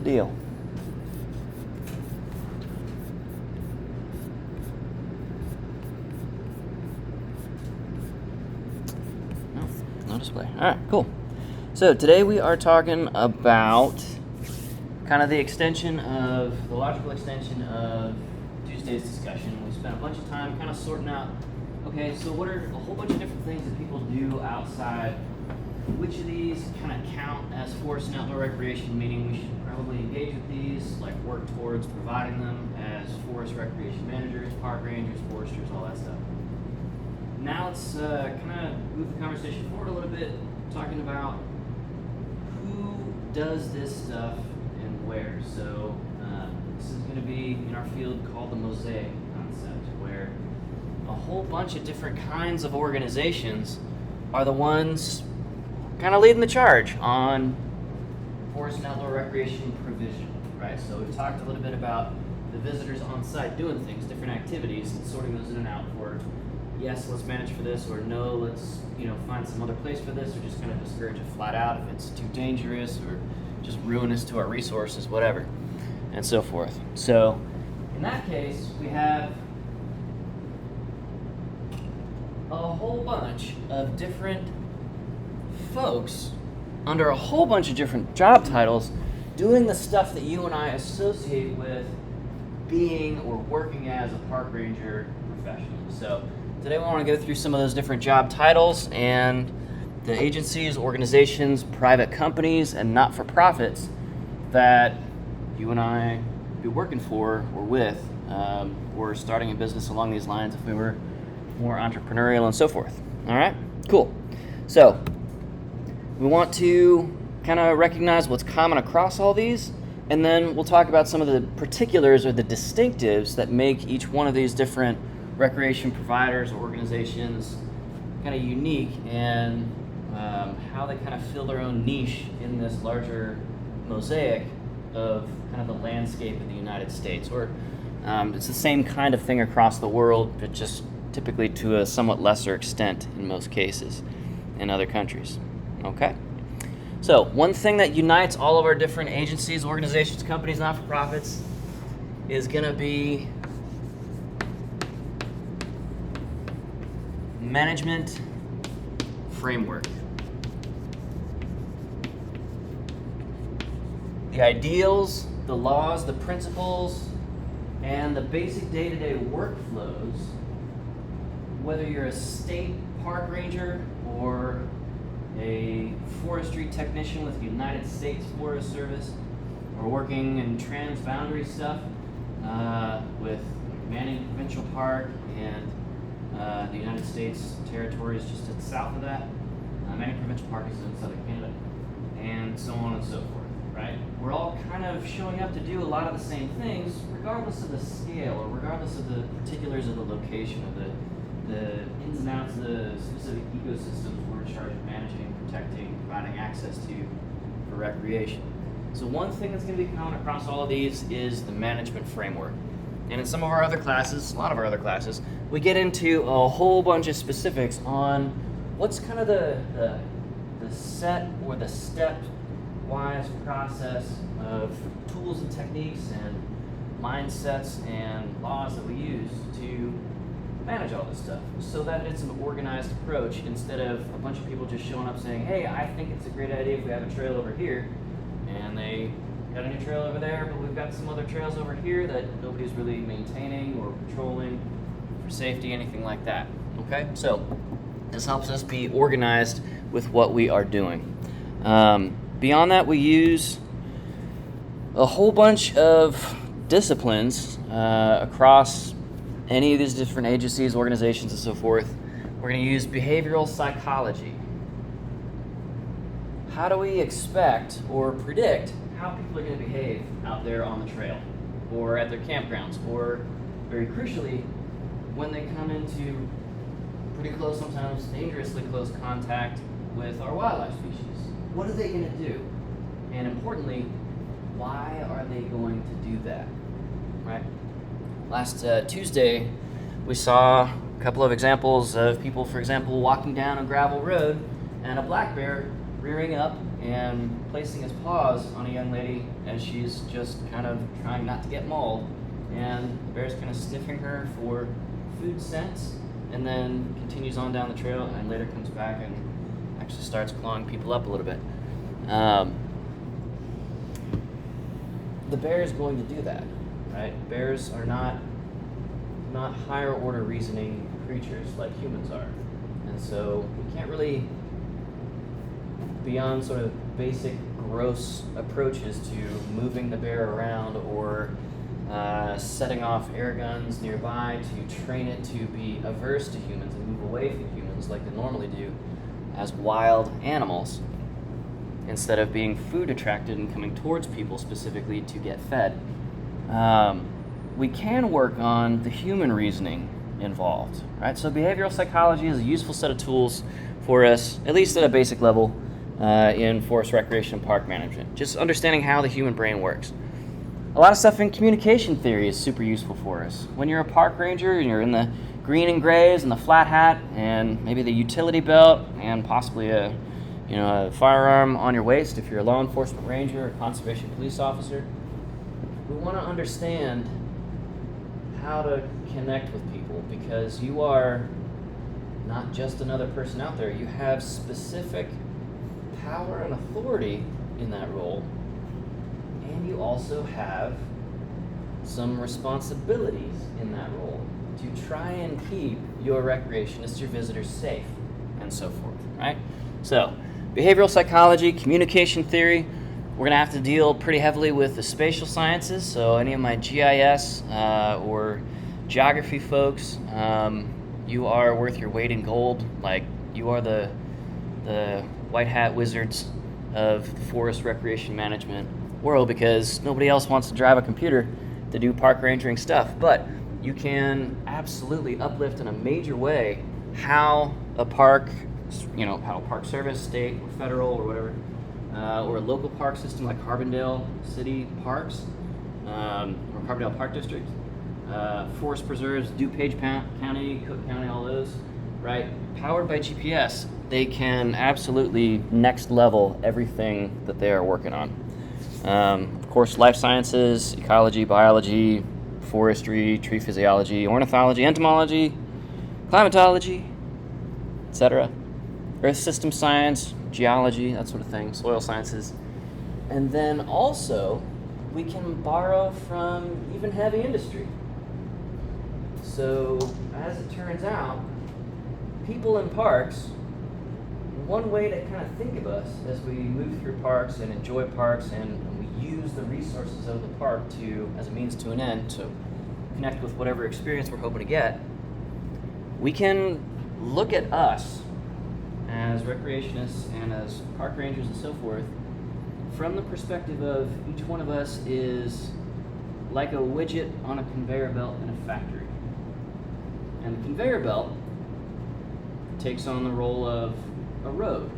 deal. No display. All right, cool. So today we are talking about kind of the logical extension of Tuesday's discussion. We spent a bunch of time kind of sorting out, okay, so what are a whole bunch of different things that people do outside? Which of these kind of count as forest and outdoor recreation, meaning we should probably engage with these, like work towards providing them as forest recreation managers, park rangers, foresters, all that stuff. Now let's kind of move the conversation forward a little bit, talking about who does this stuff and where. So this is going to be in our field called the Mosaic concept, where a whole bunch of different kinds of organizations are the ones kind of leading the charge on forest and outdoor recreation provision, right? So we've talked a little bit about the visitors on site doing things, different activities, and sorting those in and out for, yes, let's manage for this, or no, let's find some other place for this, or just kind of discourage it flat out if it's too dangerous or just ruinous to our resources, whatever, and so forth. So in that case, we have a whole bunch of different folks under a whole bunch of different job titles doing the stuff that you and I associate with being or working as a park ranger professionally. So today we want to go through some of those different job titles and the agencies, organizations, private companies, and not-for-profits that you and I be working for or with, or starting a business along these lines if we were more entrepreneurial and so forth. All right, cool. So we want to kind of recognize what's common across all these, and then we'll talk about some of the particulars or the distinctives that make each one of these different recreation providers or organizations kind of unique, and how they kind of fill their own niche in this larger mosaic of kind of the landscape of the United States. Or it's the same kind of thing across the world, but just typically to a somewhat lesser extent in most cases in other countries. Okay? So one thing that unites all of our different agencies, organizations, companies, not-for-profits is going to be management framework. The ideals, the laws, the principles, and the basic day-to-day workflows, whether you're a state park ranger or a forestry technician with the United States Forest Service, or working in transboundary stuff with Manning Provincial Park and the United States territories just to the south of that. Manning Provincial Park is in southern Canada, and so on and so forth, right? We're all kind of showing up to do a lot of the same things, regardless of the scale or regardless of the particulars of the location of the ins and outs of the specific ecosystems we're in charge of managing, protecting, providing access to for recreation. So one thing that's going to be common across all of these is the management framework. And in some of our other classes, a lot of our other classes, we get into a whole bunch of specifics on what's kind of the set or the step-wise process of tools and techniques and mindsets and laws that we use to manage all this stuff, so that it's an organized approach instead of a bunch of people just showing up saying, hey, I think it's a great idea if we have a trail over here, and they got a new trail over there, but we've got some other trails over here that nobody's really maintaining or patrolling for safety, anything like that. Okay, so this helps us be organized with what we are doing. Beyond that, we use a whole bunch of disciplines across any of these different agencies, organizations, and so forth. We're going to use behavioral psychology. How do we expect or predict how people are going to behave out there on the trail or at their campgrounds, or very crucially, when they come into pretty close, sometimes dangerously close contact with our wildlife species? What are they going to do? And importantly, why are they going to do that, right? Last Tuesday, we saw a couple of examples of people, for example, walking down a gravel road and a black bear rearing up and placing his paws on a young lady as she's just kind of trying not to get mauled. And the bear's kind of sniffing her for food scents, and then continues on down the trail, and later comes back and actually starts clawing people up a little bit. The bear is going to do that, right? Bears are not higher order reasoning creatures like humans are. And so we can't really, beyond sort of basic gross approaches to moving the bear around or setting off air guns nearby to train it to be averse to humans and move away from humans like they normally do as wild animals, instead of being food attracted and coming towards people specifically to get fed. We can work on the human reasoning involved, right? So behavioral psychology is a useful set of tools for us, at least at a basic level, in forest recreation and park management. Just understanding how the human brain works. A lot of stuff in communication theory is super useful for us. When you're a park ranger and you're in the green and grays and the flat hat and maybe the utility belt and possibly a firearm on your waist if you're a law enforcement ranger or conservation police officer, we want to understand how to connect with people, because you are not just another person out there. You have specific power and authority in that role, and you also have some responsibilities in that role to try and keep your recreationists, your visitors safe, and so forth, right? So, behavioral psychology, communication theory, we're going to have to deal pretty heavily with the spatial sciences, so any of my GIS or geography folks, you are worth your weight in gold. Like, you are the white hat wizards of the forest recreation management world, because nobody else wants to drive a computer to do park rangering stuff. But you can absolutely uplift in a major way how a park, how a park service, state or federal or whatever, or a local park system like Carbondale City Parks or Carbondale Park District, forest preserves, DuPage County, Cook County, all those, right? Powered by GPS, they can absolutely next level everything that they are working on. Of course, life sciences, ecology, biology, forestry, tree physiology, ornithology, entomology, climatology, etc. Earth system science, geology, that sort of thing, soil sciences. And then also, we can borrow from even heavy industry. So, as it turns out, people in parks, one way to kind of think of us as we move through parks and enjoy parks, and we use the resources of the park as a means to an end to connect with whatever experience we're hoping to get, we can look at us as recreationists and as park rangers and so forth from the perspective of each one of us is like a widget on a conveyor belt in a factory. And the conveyor belt takes on the role of a road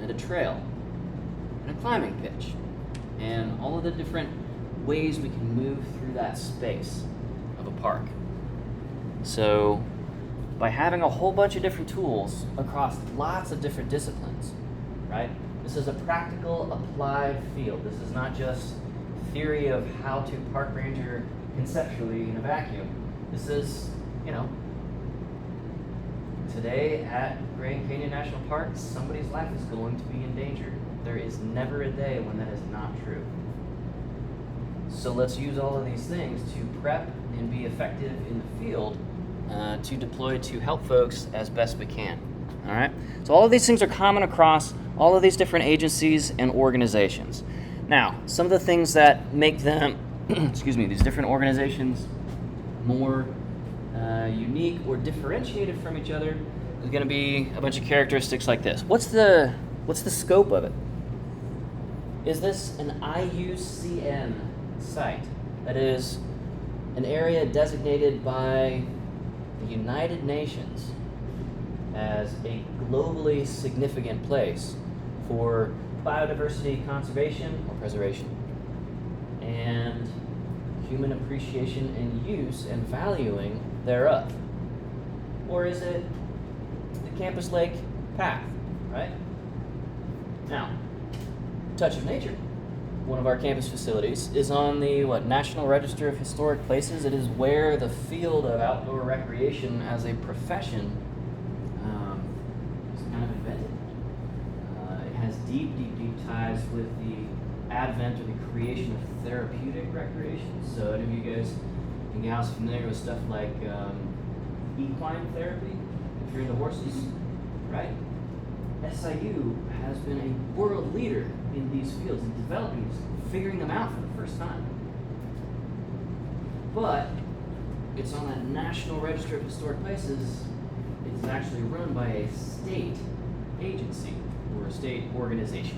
and a trail and a climbing pitch and all of the different ways we can move through that space of a park. So by having a whole bunch of different tools across lots of different disciplines, right? This is a practical, applied field. This is not just theory of how to park ranger conceptually in a vacuum. This is, today at Grand Canyon National Park, somebody's life is going to be in danger. There is never a day when that is not true. So let's use all of these things to prep and be effective in the field to deploy to help folks as best we can. All right? So all of these things are common across all of these different agencies and organizations. Now, some of the things that make them, these different organizations more unique or differentiated from each other is going to be a bunch of characteristics like this. What's the scope of it? Is this an IUCN site? That is an area designated by the United Nations as a globally significant place for biodiversity conservation or preservation and human appreciation and use and valuing thereof? Or is it the Campus Lake Path, right? Now, Touch of Nature, one of our campus facilities, is on the National Register of Historic Places. It is where the field of outdoor recreation as a profession was kind of invented. It has deep, deep, deep ties with the advent or the creation of therapeutic recreation. So any of you guys and gals familiar with stuff like equine therapy, if you're into horses, right? SIU has been a world leader in these fields and developing these, figuring them out for the first time. But it's on that National Register of Historic Places. It's actually run by a state agency or a state organization.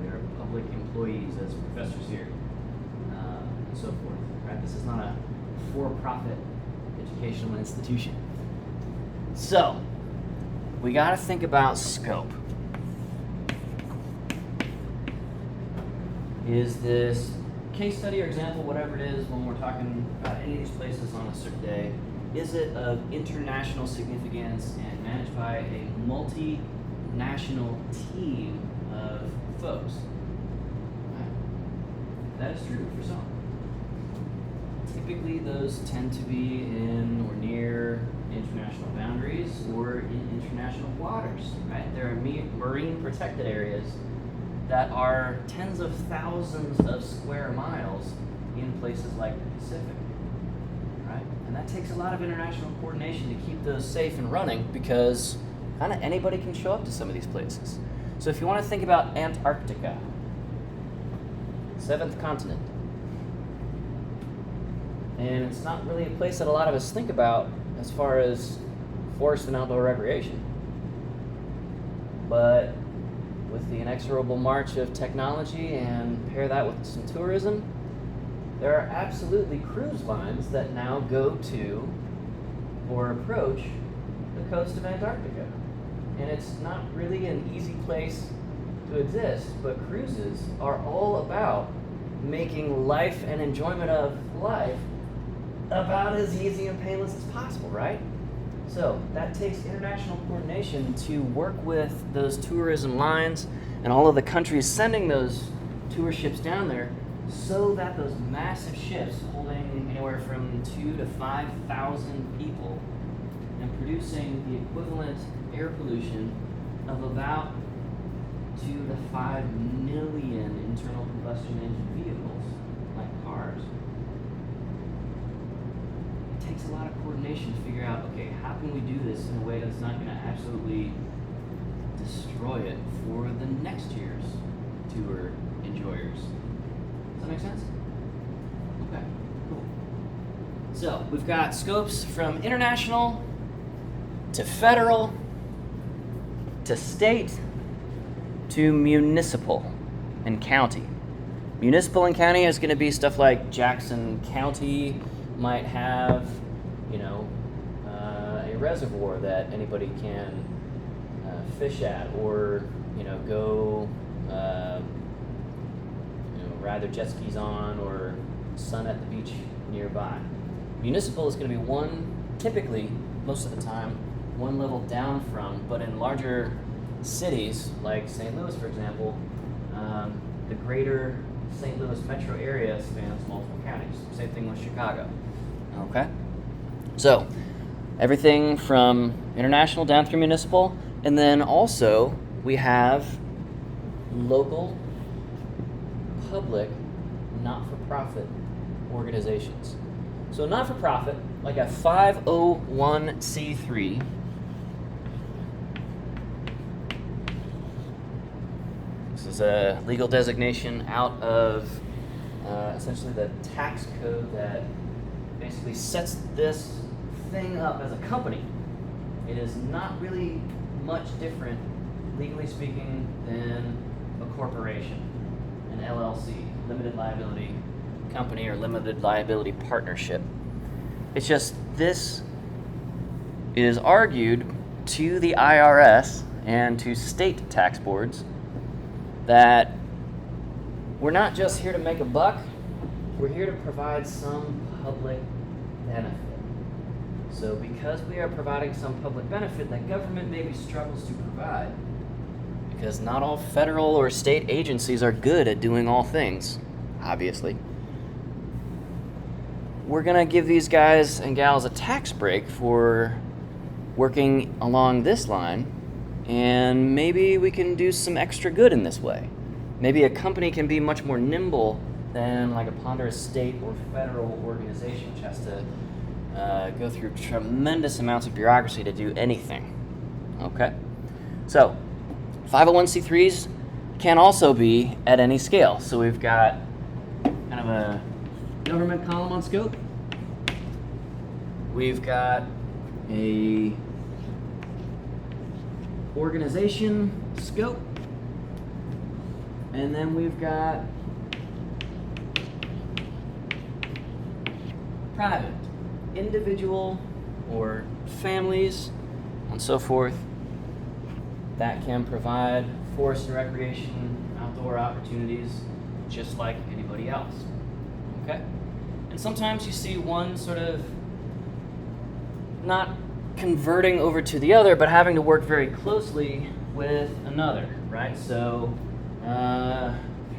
We are public employees as professors here, and so forth. Right? This is not a for-profit educational institution. So, we got to think about scope. Is this case study or example, whatever it is, when we're talking about any of these places on a certain day, is it of international significance and managed by a multinational team of folks? Right. That is true for some. Typically, those tend to be in or near international boundaries or in international waters, right? There are marine protected areas that are tens of thousands of square miles in places like the Pacific, right? And that takes a lot of international coordination to keep those safe and running because kind of anybody can show up to some of these places. So if you want to think about Antarctica, 7th continent, and it's not really a place that a lot of us think about as far as forest and outdoor recreation. But with the inexorable march of technology and pair that with some tourism, there are absolutely cruise lines that now go to or approach the coast of Antarctica. And it's not really an easy place to exist, but cruises are all about making life and enjoyment of life about as easy and painless as possible, right? So that takes international coordination to work with those tourism lines and all of the countries sending those tour ships down there so that those massive ships holding anywhere from 2,000 to 5,000 people and producing the equivalent air pollution of about 2 to 5 million internal combustion engine vehicles, like cars. It takes a lot of coordination to figure out, okay, how can we do this in a way that's not going to absolutely destroy it for the next year's tour enjoyers. Does that make sense? Okay, cool. So we've got scopes from international to federal to state to municipal and county. Municipal and county is going to be stuff like Jackson County might have, a reservoir that anybody can fish at, or go ride their jet skis on, or sun at the beach nearby. Municipal is going to be typically most of the time one level down from, but in larger cities like St. Louis, for example, the greater St. Louis metro area spans multiple counties. Same thing with Chicago. Okay? So, everything from international down through municipal, and then also we have local, public, not-for-profit organizations. So not-for-profit, like a 501c3, this is a legal designation out of essentially the tax code that basically sets this thing up as a company. It is not really much different, legally speaking, than a corporation, an LLC, limited liability company or limited liability partnership. It's just this is argued to the IRS and to state tax boards that we're not just here to make a buck, we're here to provide some public benefit. So because we are providing some public benefit that government maybe struggles to provide, because not all federal or state agencies are good at doing all things, obviously. We're gonna give these guys and gals a tax break for working along this line, and maybe we can do some extra good in this way. Maybe a company can be much more nimble than like a ponderous state or federal organization, which has to go through tremendous amounts of bureaucracy to do anything. Okay? So, 501c3s can also be at any scale. So we've got kind of a government column on scope. We've got a organization scope. And then we've got private, individual or families and so forth that can provide forest and recreation, outdoor opportunities just like anybody else. Okay? And sometimes you see one sort of not converting over to the other, but having to work very closely with another, right? So,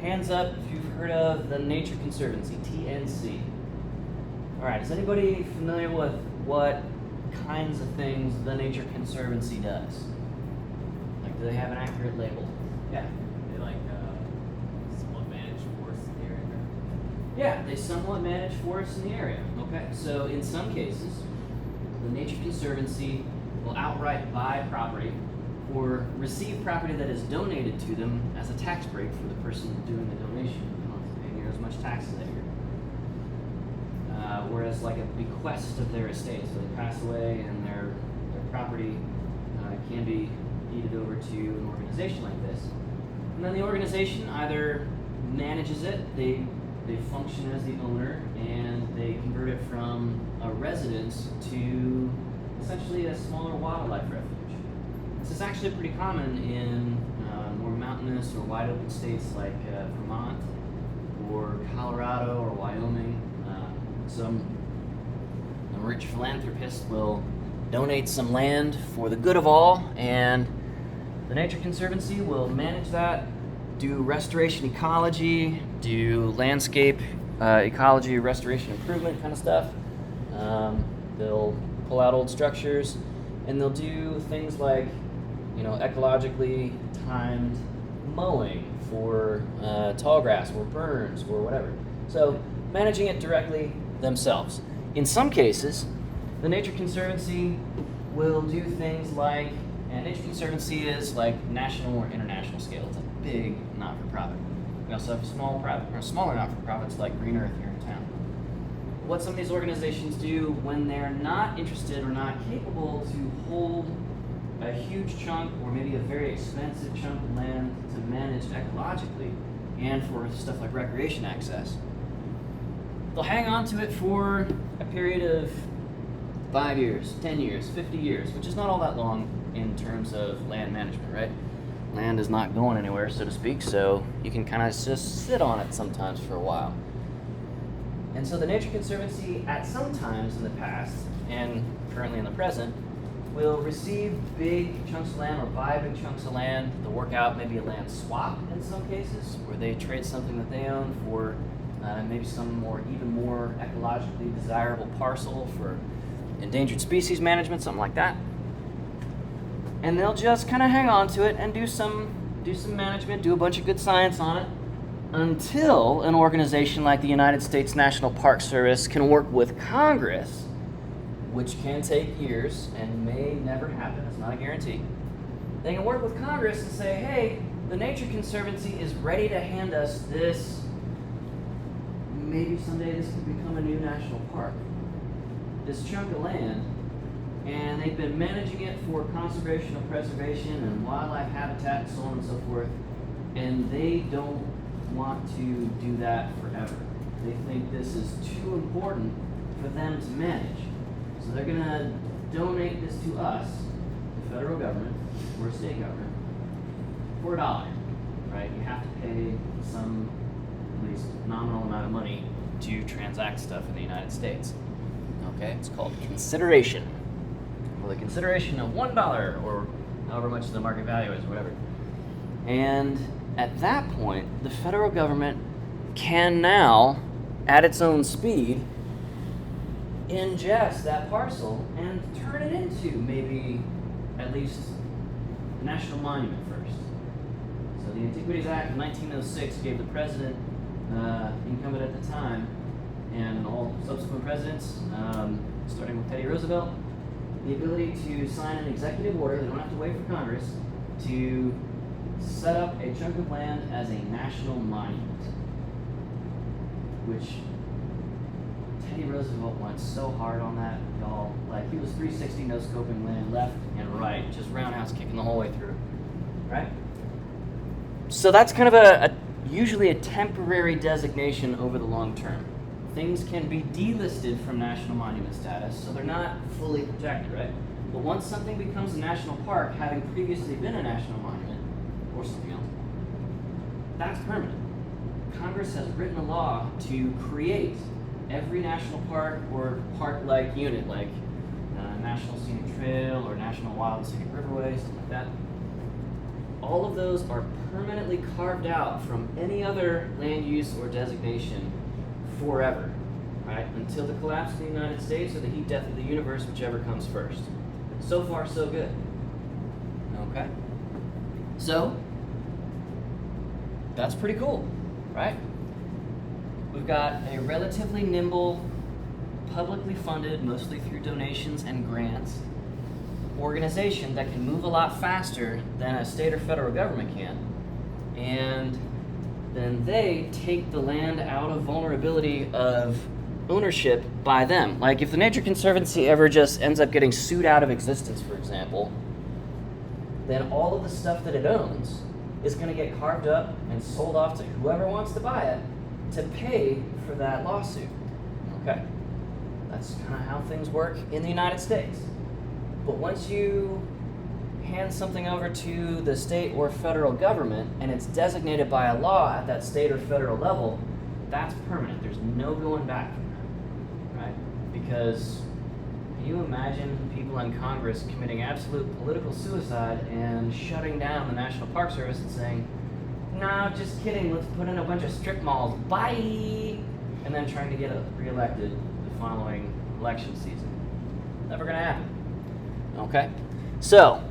hands up if you've heard of the Nature Conservancy, TNC. All right, is anybody familiar with what kinds of things the Nature Conservancy does? Like, do they have an accurate label? Yeah. They somewhat manage forests in the area. Yeah, they somewhat manage forests in the area. Okay, so in some cases, the Nature Conservancy will outright buy property or receive property that is donated to them as a tax break for the person doing the donation. They don't have to pay near as much taxes that year. Whereas like a bequest of their estate, so they pass away and their property can be deeded over to an organization like this. And then the organization either manages it, they function as the owner, and they convert it from a residence to essentially a smaller wildlife refuge. This is actually pretty common in more mountainous or wide open states like Vermont or Colorado or Wyoming. Some rich philanthropist will donate some land for the good of all, and the Nature Conservancy will manage that, do restoration ecology, do landscape ecology, restoration improvement kind of stuff. They'll pull out old structures, and they'll do things like, ecologically timed mowing for tall grass or burns or whatever. So managing it directly themselves. In some cases, the Nature Conservancy will do things like, and Nature Conservancy is like national or international scale. It's a big not-for-profit. We also have smaller not-for-profits like Green Earth here in town. What some of these organizations do when they're not interested or not capable to hold a huge chunk or maybe a very expensive chunk of land to manage ecologically and for stuff like recreation access, they'll hang on to it for a period of 5 years, 10 years, 50 years, which is not all that long in terms of land management, right? Land is not going anywhere, so to speak, so you can kind of just sit on it sometimes for a while. And so the Nature Conservancy, at some times in the past, and currently in the present, will receive big chunks of land or buy big chunks of land. They'll work out maybe a land swap in some cases, where they trade something that they own for maybe some even more ecologically desirable parcel for endangered species management, something like that. And they'll just kind of hang on to it and do some management, do a bunch of good science on it, until an organization like the United States National Park Service can work with Congress, which can take years and may never happen. It's not a guarantee. They can work with Congress and say, hey, the Nature Conservancy is ready to hand us this. Maybe someday this could become a new national park. This chunk of land, and they've been managing it for conservation and preservation and wildlife habitat and so on and so forth, and they don't want to do that forever. They think this is too important for them to manage. So they're going to donate this to us, the federal government or state government, for $1, right? You have to pay some, at least nominal amount of money to transact stuff in the United States. Okay, it's called consideration. Well, the consideration of $1 or however much the market value is, whatever. And at that point, the federal government can now, at its own speed, ingest that parcel and turn it into maybe at least a national monument first. So the Antiquities Act of 1906 gave the president, incumbent at the time, and all subsequent presidents, starting with Teddy Roosevelt, the ability to sign an executive order, they don't have to wait for Congress, to set up a chunk of land as a national monument, which Teddy Roosevelt went so hard on that, y'all. Like, he was 360 no scoping land left and right, just roundhouse kicking the whole way through, right? So that's kind of usually a temporary designation over the long term. Things can be delisted from national monument status, so they're not fully protected, right? But once something becomes a national park, having previously been a national monument, or something else, that's permanent. Congress has written a law to create every national park or park-like unit, like National Scenic Trail or National Wild and Scenic Riverway, something like that. All of those are permanently carved out from any other land use or designation forever, right? Until the collapse of the United States or the heat death of the universe, whichever comes first. So far, so good. Okay? So, that's pretty cool, right? We've got a relatively nimble, publicly funded, mostly through donations and grants, organization that can move a lot faster than a state or federal government can. And then they take the land out of vulnerability of ownership by them. Like, if the Nature Conservancy ever just ends up getting sued out of existence, for example, then all of the stuff that it owns is going to get carved up and sold off to whoever wants to buy it to pay for that lawsuit. Okay, that's kind of how things work in the United States. But once you hand something over to the state or federal government and it's designated by a law at that state or federal level, that's permanent. There's no going back from that, right? Because can you imagine people in Congress committing absolute political suicide and shutting down the National Park Service and saying, no, just kidding, let's put in a bunch of strip malls, bye, and then trying to get reelected the following election season? Never gonna happen. Okay? So,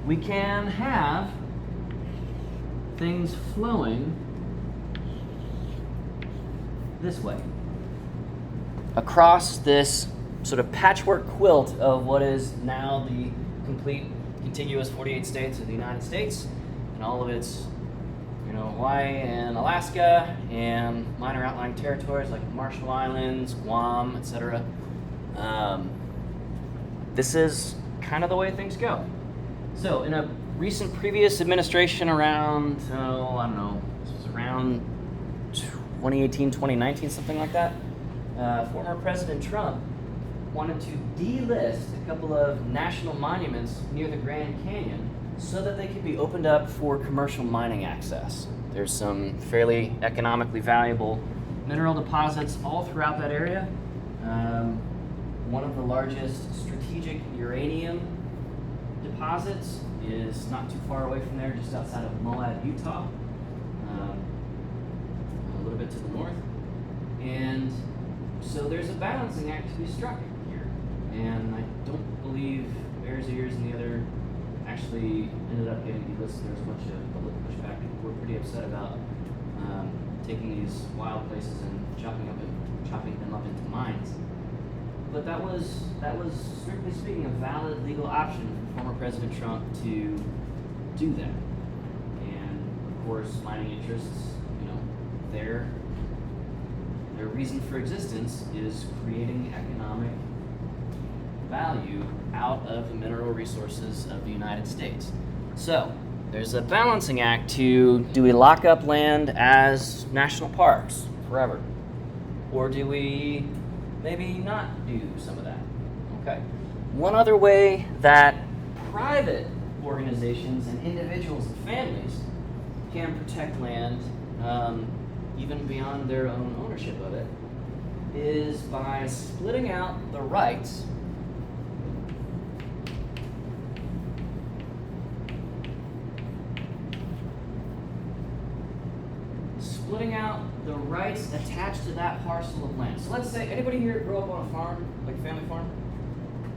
we can have things flowing this way across this sort of patchwork quilt of what is now the complete contiguous 48 states of the United States and all of its, Hawaii and Alaska and minor outlying territories like Marshall Islands, Guam, etc. This is kind of the way things go. So in a recent previous administration around, this was around 2018, 2019, something like that, former President Trump wanted to delist a couple of national monuments near the Grand Canyon so that they could be opened up for commercial mining access. There's some fairly economically valuable mineral deposits all throughout that area. One of the largest strategic uranium deposits is not too far away from there, just outside of Moab, Utah, a little bit to the north. And so there's a balancing act to be struck here. And I don't believe Bears Ears and the other actually ended up getting delisted. There was a bunch of public pushback. People were pretty upset about taking these wild places and chopping them up into mines. But that was strictly speaking a valid legal option for former President Trump to do that. And of course, mining interests, their reason for existence is creating economic value out of the mineral resources of the United States. So there's a balancing act to, do we lock up land as national parks forever? Or do we maybe not do some of that? Okay. One other way that private organizations and individuals and families can protect land, even beyond their own ownership of it, is by splitting out the rights splitting out the rights attached to that parcel of land. So let's say, anybody here grow up on a farm, like a family farm?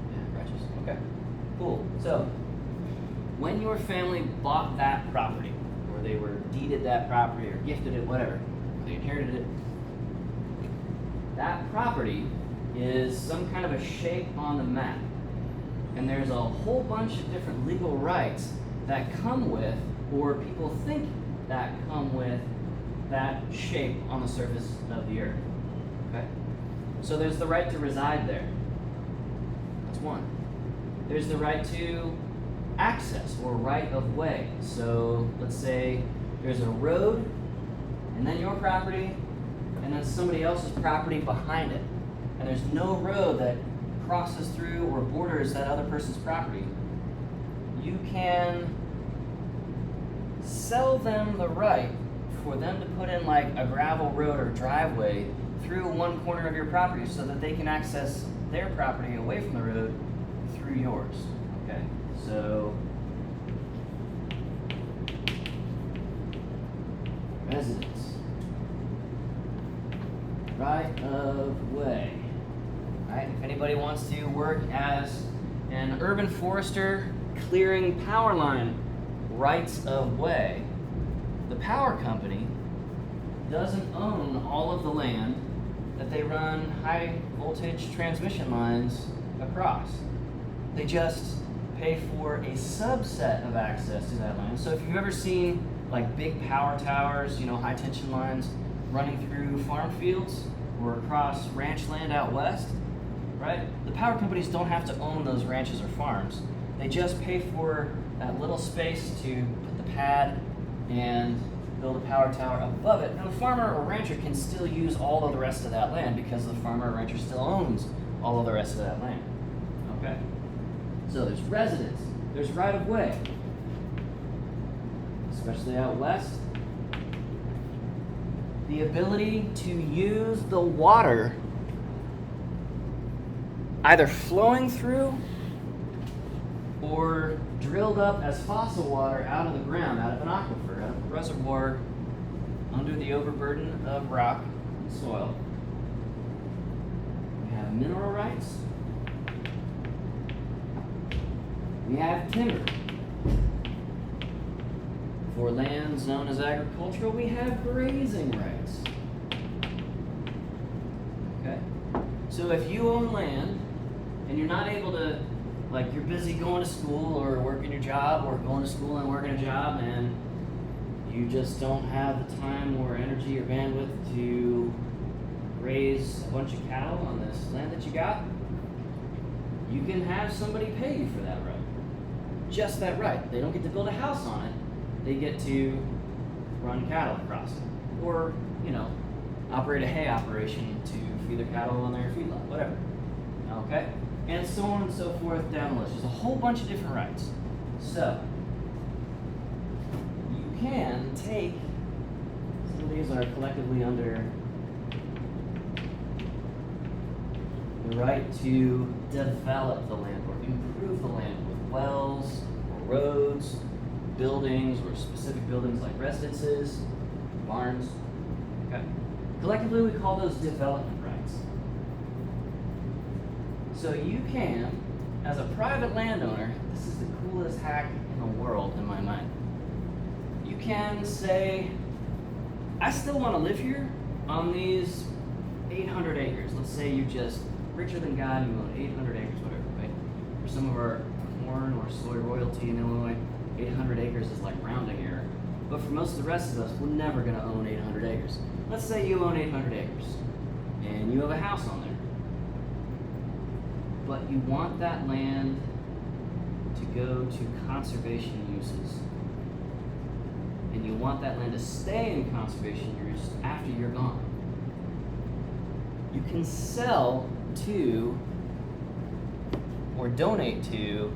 Yeah, righteous. Okay, cool. So, when your family bought that property, or they were deeded that property, or gifted it, whatever, or they inherited it, that property is some kind of a shape on the map. And there's a whole bunch of different legal rights that come with, or people think that come with, that shape on the surface of the earth. Okay? So there's the right to reside there. That's one. There's the right to access, or right of way. So let's say there's a road, and then your property, and then somebody else's property behind it. And there's no road that crosses through or borders that other person's property. You can sell them the right for them to put in like a gravel road or driveway through one corner of your property so that they can access their property away from the road through yours. Okay, so residence, right of way. Right? If anybody wants to work as an urban forester clearing power line rights of way, the power company doesn't own all of the land that they run high voltage transmission lines across. They just pay for a subset of access to that land. So if you've ever seen like big power towers, you know, high tension lines running through farm fields or across ranch land out west, right? The power companies don't have to own those ranches or farms. They just pay for that little space to put the pad and build a power tower above it. Now the farmer or rancher can still use all of the rest of that land because the farmer or rancher still owns all of the rest of that land. Okay? So there's residence, there's right of way, especially out west. The ability to use the water either flowing through or drilled up as fossil water out of the ground, out of an aquifer, out of a reservoir under the overburden of rock and soil. We have mineral rights. We have timber. For lands known as agricultural, we have grazing rights. Okay? So if you own land and you're not able to, like you're busy going to school or working your job or going to school and working a job and you just don't have the time or energy or bandwidth to raise a bunch of cattle on this land that you got, you can have somebody pay you for that right. Just that right. They don't get to build a house on it. They get to run cattle across it. Or, you know, operate a hay operation to feed their cattle on their feedlot, whatever. Okay? And so on and so forth down the list. There's a whole bunch of different rights. So, you can take, some of these are collectively under the right to develop the land or improve the land with wells or roads, buildings or specific buildings like residences, barns. Okay. Collectively we call those development rights. So you can, as a private landowner, this is the coolest hack in the world in my mind. You can say, I still want to live here on these 800 acres. Let's say you're just richer than God and you own 800 acres, whatever, right? For some of our corn or soy royalty in Illinois, 800 acres is like rounding error. But for most of the rest of us, we're never going to own 800 acres. Let's say you own 800 acres and you have a house on there. But you want that land to go to conservation uses. And you want that land to stay in conservation use after you're gone. You can sell to or donate to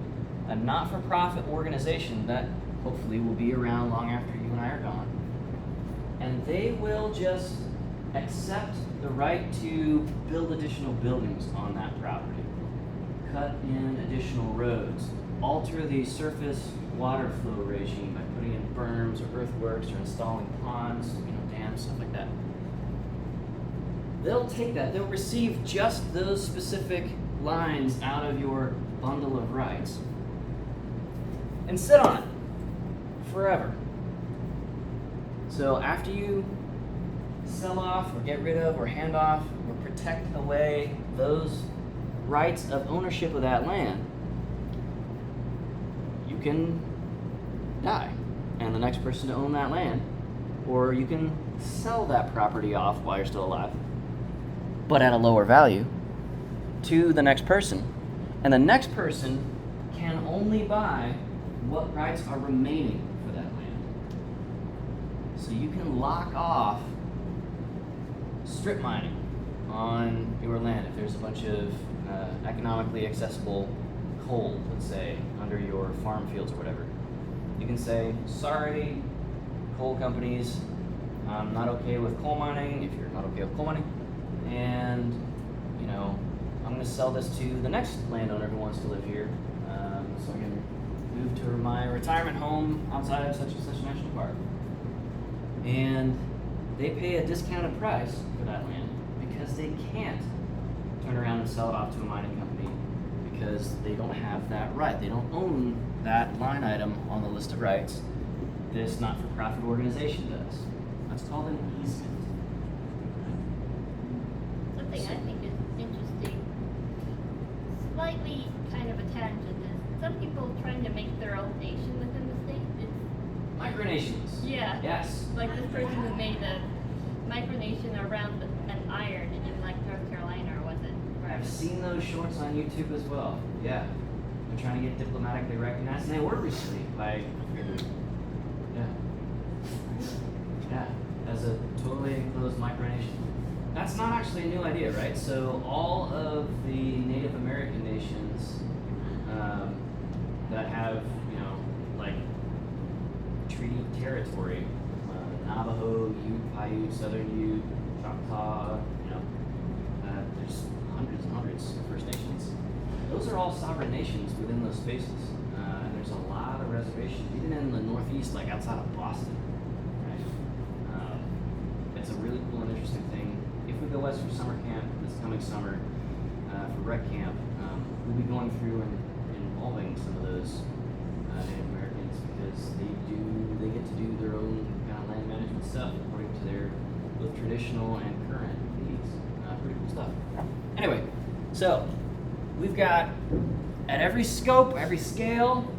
a not-for-profit organization that hopefully will be around long after you and I are gone. And they will just accept the right to build additional buildings on that property, cut in additional roads, alter the surface water flow regime by putting in berms or earthworks or installing ponds, dams land, stuff like that. They'll take that, they'll receive just those specific lines out of your bundle of rights and sit on it forever. So after you sell off or get rid of or hand off or protect away those rights of ownership of that land, you can die and the next person to own that land, or you can sell that property off while you're still alive, but at a lower value, to the next person. And the next person can only buy what rights are remaining for that land. So you can lock off strip mining on your land if there's a bunch of economically accessible coal, let's say, under your farm fields or whatever. You can say, sorry, coal companies, I'm not okay with coal mining if you're not okay with coal mining, and I'm going to sell this to the next landowner who wants to live here, so I can move to my retirement home outside of such and such national park. And they pay a discounted price for that land because they can't turn around and sell it off to a mining company because they don't have that right. They don't own that line item on the list of rights. This not-for-profit organization does. That's called an easement. Something I think is interesting, slightly kind of a tangent, is some people trying to make their own nation within the state. Micronations. Yeah. Yes. Like this person who made a micronation around an iron in like North Carolina, or was it? I've seen those shorts on YouTube as well. Yeah. They're trying to get diplomatically recognized, and they were recently by, yeah, as a totally enclosed micronation. That's not actually a new idea, right? So all of the Native American nations that have, like treaty territory, Navajo, Ute, Paiute, Southern Ute, Choctaw, there's hundreds and hundreds of First Nations. Those are all sovereign nations within those spaces. And there's a lot of reservations, even in the Northeast, like outside of Boston, right? It's a really cool and interesting thing. If we go west for summer camp this coming summer, for rec camp, we'll be going through and involving some of those Native Americans because they get to do their own kind of land management stuff according to their both traditional and current needs. Pretty cool stuff. Anyway, so we've got at every scope, every scale,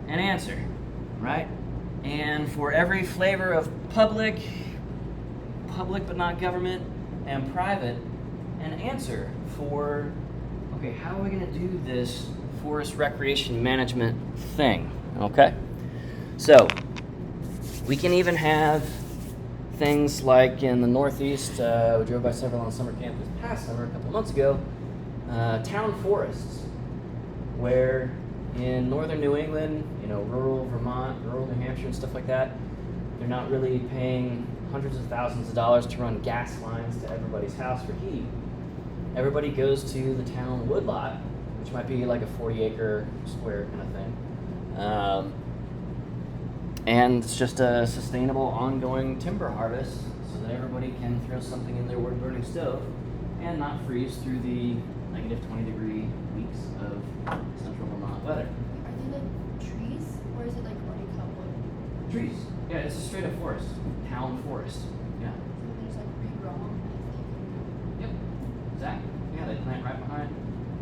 an answer, right? And for every flavor of public but not government, and private, an answer for, okay, how are we going to do this forest recreation management thing, okay? So, we can even have things like in the Northeast, we drove by several on summer camp this past summer, a couple of months ago, town forests, where in northern New England, rural Vermont, rural New Hampshire and stuff like that, they're not really paying hundreds of thousands of dollars to run gas lines to everybody's house for heat. Everybody goes to the town woodlot, which might be like a 40-acre square kind of thing. And it's just a sustainable, ongoing timber harvest so that everybody can throw something in their wood-burning stove and not freeze through the negative 20-degree weeks of central Vermont weather. Are they like trees, or is it like already cut wood? Trees. Yeah, it's a straight-up forest. Town forest. Yeah. So there's like regrown. Yep. Exactly. Yeah, they plant right behind.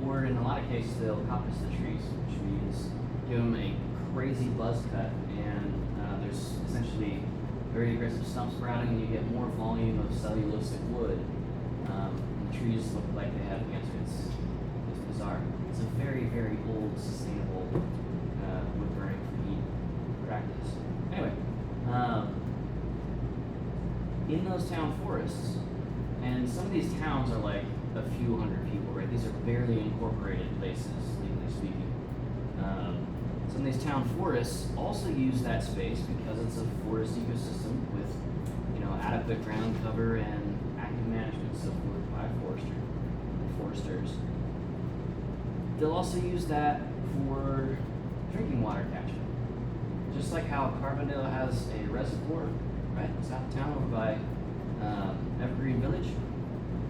Or in a lot of cases, they'll coppice the trees, which means give them a crazy buzz cut, and there's essentially very aggressive stump sprouting, and you get more volume of cellulosic wood. The trees look like they have cancer. It's bizarre. It's a very, very old, sustainable wood burning for heat practice. Anyway, in those town forests, and some of these towns are like a few hundred people, right? These are barely incorporated places, legally speaking. Some of these town forests also use that space because it's a forest ecosystem with, adequate ground cover and active management supported by foresters. They'll also use that for drinking water catchment. Just like how Carbondale has a reservoir, right? South of town over by Evergreen Village,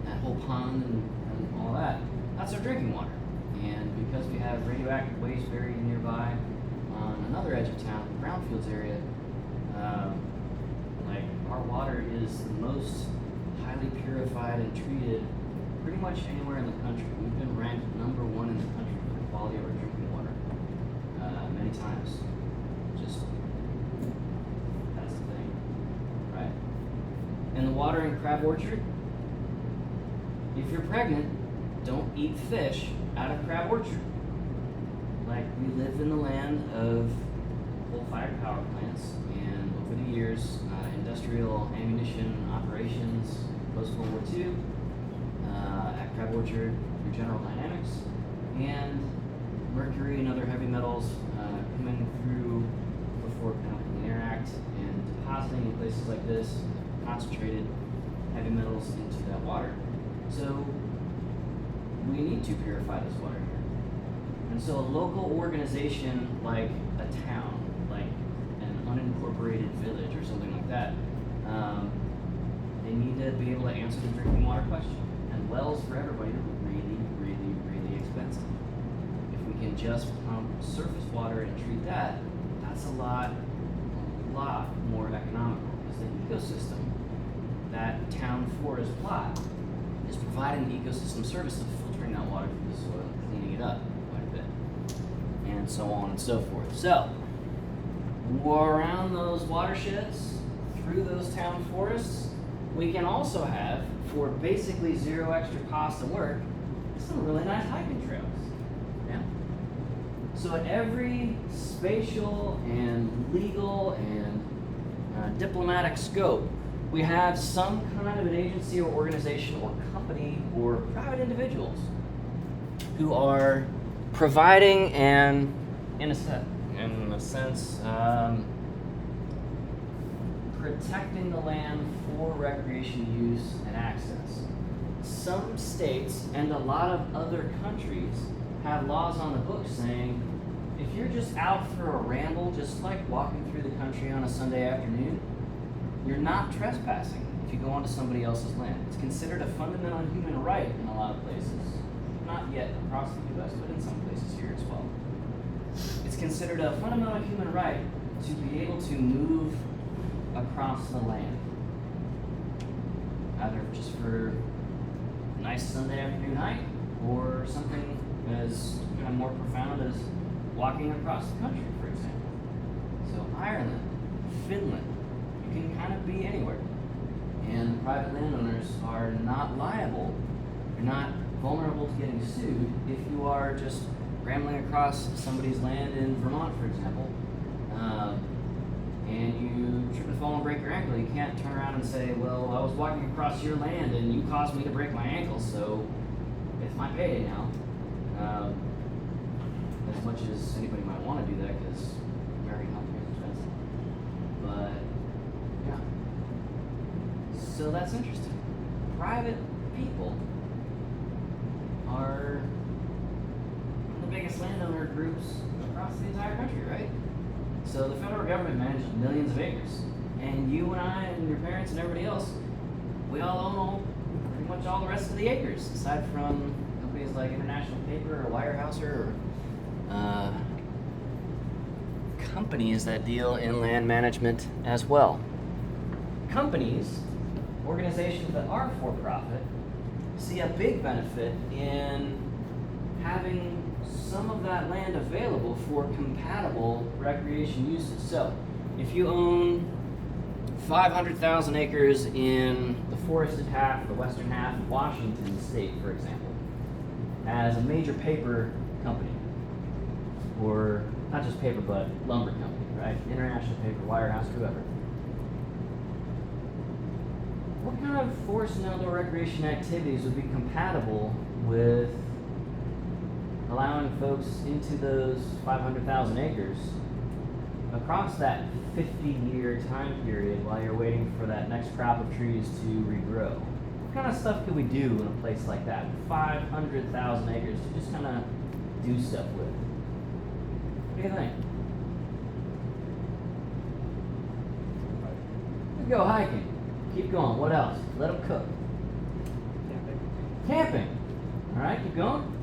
that whole pond and all that. That's our drinking water. And because we have radioactive waste buried nearby on another edge of town, the Brownfields area, like our water is the most highly purified and treated pretty much anywhere in the country. We've been ranked number 1 in the country for the quality of our drinking water many times. Just that's the thing, right? And the water in Crab Orchard, if you're pregnant, don't eat fish out of Crab Orchard. Like, we live in the land of coal-fired power plants, and over the years, industrial ammunition operations post-World War II at Crab Orchard through General Dynamics, and mercury and other heavy metals coming through before Clean Air Act and depositing in places like this concentrated heavy metals into that water. So we need to purify this water here. And so a local organization like a town, like an unincorporated village or something like that, they need to be able to answer the drinking water question. And wells for everybody are really, really, really expensive. If we can just pump surface water and treat that, that's a lot more economical, because the ecosystem, that town forest plot, is providing the ecosystem service of filtering that water through the soil and cleaning it up quite a bit, and so on and so forth. So, around those watersheds, through those town forests, we can also have, for basically zero extra cost and work, some really nice hiking trails. Yeah. So at every spatial and legal and diplomatic scope, we have some kind of an agency or organization or company or private individuals who are providing and, in a sense, protecting the land for recreation use and access. Some states and a lot of other countries have laws on the books saying if you're just out for a ramble, just like walking through the country on a Sunday afternoon, you're not trespassing if you go onto somebody else's land. It's considered a fundamental human right in a lot of places. Not yet across the U.S., but in some places here as well. It's considered a fundamental human right to be able to move across the land, either just for a nice Sunday afternoon hike or something as kind of more profound as walking across the country, for example. So Ireland, Finland, you can kind of be anywhere. And private landowners are not liable, you're not vulnerable to getting sued if you are just rambling across somebody's land in Vermont, for example, and you trip and fall and break your ankle. You can't turn around and say, well, I was walking across your land and you caused me to break my ankle, so it's my payday now. As much as anybody might want to do that, because American healthcare is expensive. But, yeah. So that's interesting. Private people are one of the biggest landowner groups across the entire country, right? So the federal government manages millions of acres. And you and I and your parents and everybody else, we all own pretty much all the rest of the acres, aside from companies like International Paper or Weyerhaeuser or companies that deal in land management as well. Companies, organizations that are for-profit, see a big benefit in having some of that land available for compatible recreation uses. So, if you own 500,000 acres in the forested half, the western half of Washington state, for example, as a major paper company, or not just paper, but lumber company, right? International Paper, Weyerhaeuser, whoever. What kind of forest and outdoor recreation activities would be compatible with allowing folks into those 500,000 acres across that 50-year time period while you're waiting for that next crop of trees to regrow? What kind of stuff could we do in a place like that? 500,000 acres to just kind of do stuff with. What do you think? Go hiking. Keep going. What else? Let them cook. Camping. All right, keep going.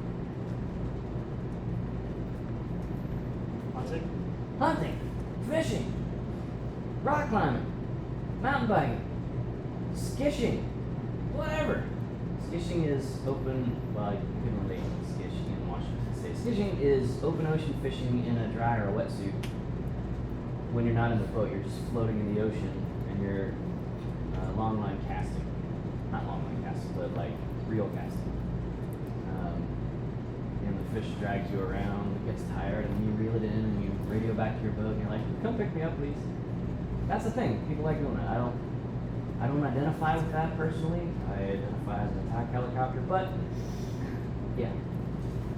Hunting, fishing, rock climbing, mountain biking, skishing, whatever. Skishing is open, well, you can relate to skishing in Washington State. Skishing is open ocean fishing in a dry or a wetsuit. When you're not in the boat, you're just floating in the ocean and you're long line casting. Not long line casting, but like reel casting. And the fish drags you around, it gets tired, and then you reel it in and you radio back to your boat and you're like, come pick me up, please. That's the thing. People like doing that. I don't identify with that personally. I identify as an attack helicopter, but yeah.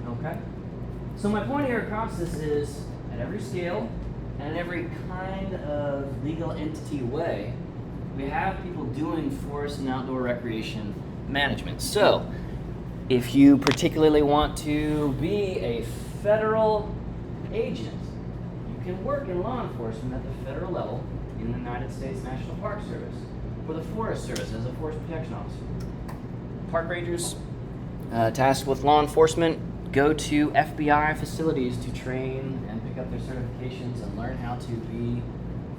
Okay. So my point here across this is, at every scale and in every kind of legal entity way, we have people doing forest and outdoor recreation management. So, if you particularly want to be a federal agent, you can work in law enforcement at the federal level in the United States National Park Service or the Forest Service as a forest protection officer. Park rangers tasked with law enforcement go to FBI facilities to train and pick up their certifications and learn how to be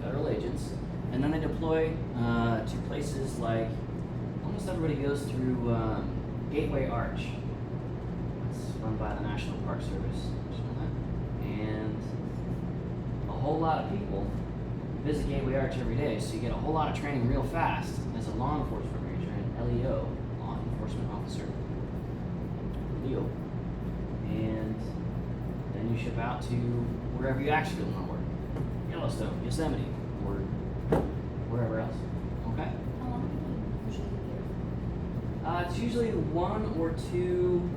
federal agents. And then they deploy to places like, almost everybody goes through Gateway Arch. It's run by the National Park Service. And a whole lot of people visit Gateway Arch every day, so you get a whole lot of training real fast as a law enforcement ranger, an LEO, law enforcement officer. LEO. And then you ship out to wherever you actually want to work. Yellowstone, Yosemite, or wherever else. Okay? How long do you usually be It's usually 1 or 2,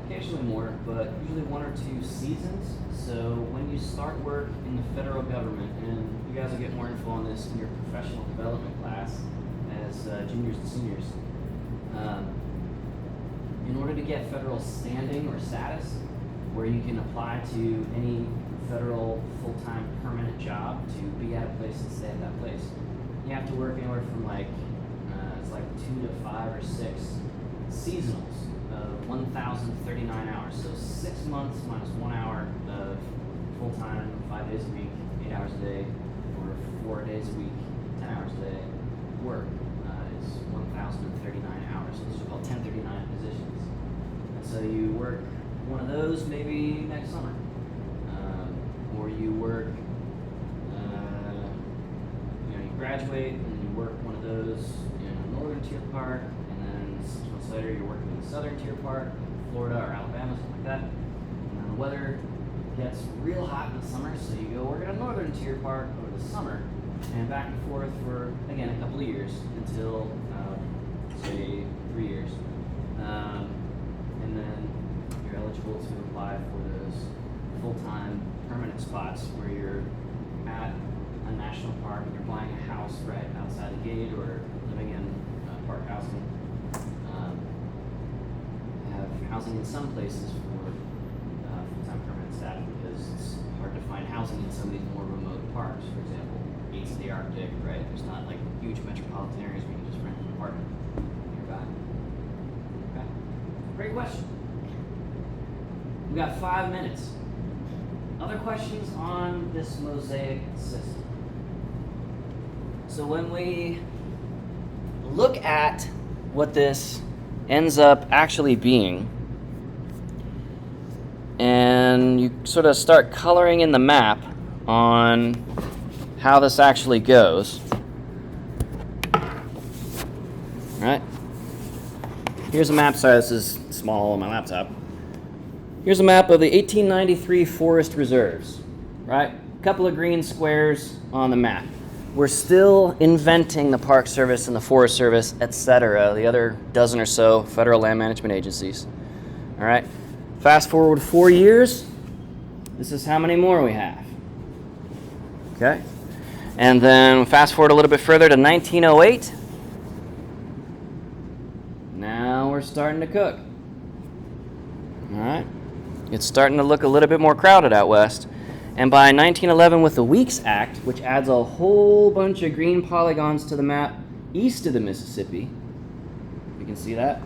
occasionally more, but usually 1 or 2 seasons. So when you start work in the federal government, and you guys will get more info on this in your professional development class as juniors and seniors, in order to get federal standing or status, where you can apply to any federal full-time permanent job to be at a place and stay at that place, you have to work anywhere from it's like 2 to 5 or 6 seasonals of 1,039 hours. So 6 months minus 1 hour of full-time, 5 days a week, 8 hours a day, or 4 days a week, 10 hours a day work is 1,039 hours. So those are called 1039 positions. And so you work one of those maybe next summer. Or you work, you graduate and you work one of those in a northern tier park, and then 6 months later you're working in the southern tier park, Florida or Alabama, something like that. And then the weather gets real hot in the summer, so you go work at a northern tier park over the summer, and back and forth for, again, a couple of years until, say, 3 years. And then you're eligible to apply for those full-time permanent spots where you're at a national park and you're buying a house right outside the gate or living in park housing. Have housing in some places for full-time permanent staff because it's hard to find housing in some of these more remote parks. For example, gates of the Arctic, right? There's not like huge metropolitan areas where you can just rent an apartment nearby. Okay. Great question. We got 5 minutes. Other questions on this Mosaic system? So when we look at what this ends up actually being, and you sort of start coloring in the map on how this actually goes, all right? Here's a map. Sorry, this is small on my laptop. Here's a map of the 1893 forest reserves, right? A couple of green squares on the map. We're still inventing the Park Service and the Forest Service, etc., the other dozen or so federal land management agencies. All right? Fast forward 4 years, this is how many more we have. Okay? And then fast forward a little bit further to 1908. Now we're starting to cook. All right? It's starting to look a little bit more crowded out west. And by 1911 with the Weeks Act, which adds a whole bunch of green polygons to the map east of the Mississippi, you can see that,